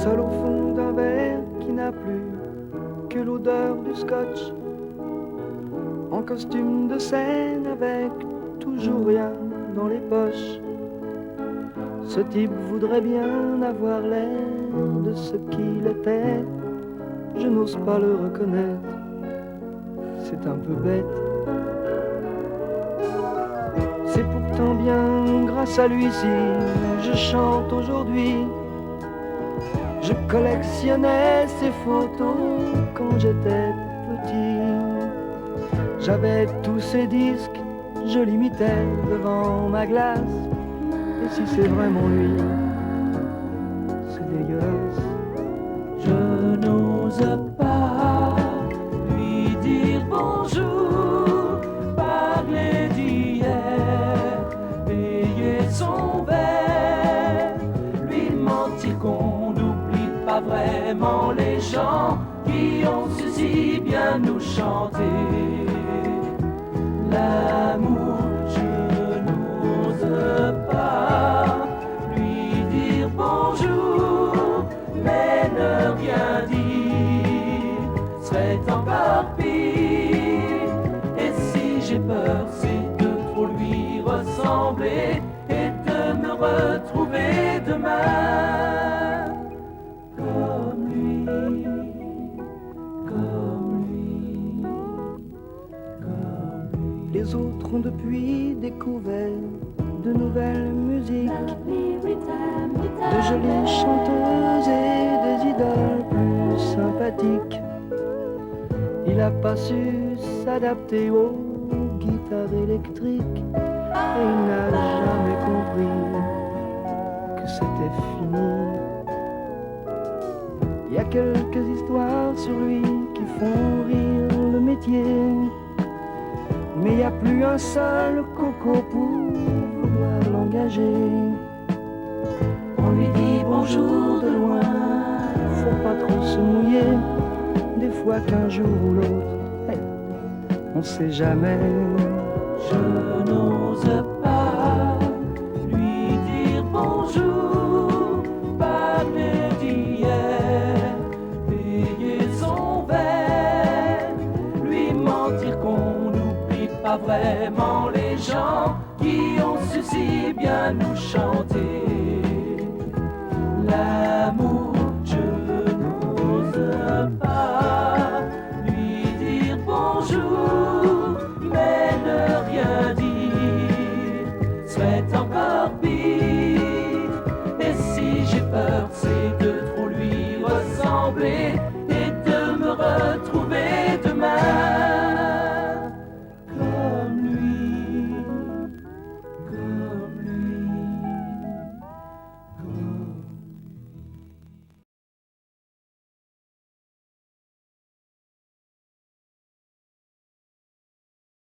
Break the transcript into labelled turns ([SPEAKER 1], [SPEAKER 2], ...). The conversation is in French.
[SPEAKER 1] seul au fond d'un verre qui n'a plus que l'odeur du scotch, en costume de scène avec toujours rien dans les poches. Ce type voudrait bien avoir l'air de ce qu'il était, je n'ose pas le reconnaître, c'est un peu bête. C'est pourtant bien grâce à lui si je chante aujourd'hui. Je collectionnais ses photos quand j'étais petit. J'avais tous ses disques, je l'imitais devant ma glace. Et si c'est vraiment lui, c'est dégueulasse.
[SPEAKER 2] Je n'ose pas lui dire bonjour, parler d'hier, payer son verre, lui mentir qu'on n'oublie pas vraiment les gens qui ont su si bien nous chanter. L'amour, je n'ose pas lui dire bonjour, mais ne rien dire serait encore pire. Et si j'ai peur, c'est de trop lui ressembler et de me retrouver demain comme lui, comme lui, comme lui.
[SPEAKER 1] Les autres ont depuis découvert de nouvelles musiques, de jolies chanteuses et des idoles plus sympathiques. Il n'a pas su s'adapter aux guitares électriques et il n'a jamais compris que c'était fini. Il y a quelques histoires sur lui qui font rire le métier, mais il n'y a plus un seul coco pour vouloir l'engager. On lui dit bonjour de loin, faut pas trop se mouiller. Des fois qu'un jour ou l'autre, hey, on sait jamais.
[SPEAKER 2] Je n'ose pas lui dire bonjour, parler d'hier, payer son verre, lui mentir qu'on n'oublie pas vraiment les gens qui ont su si bien nous chanter.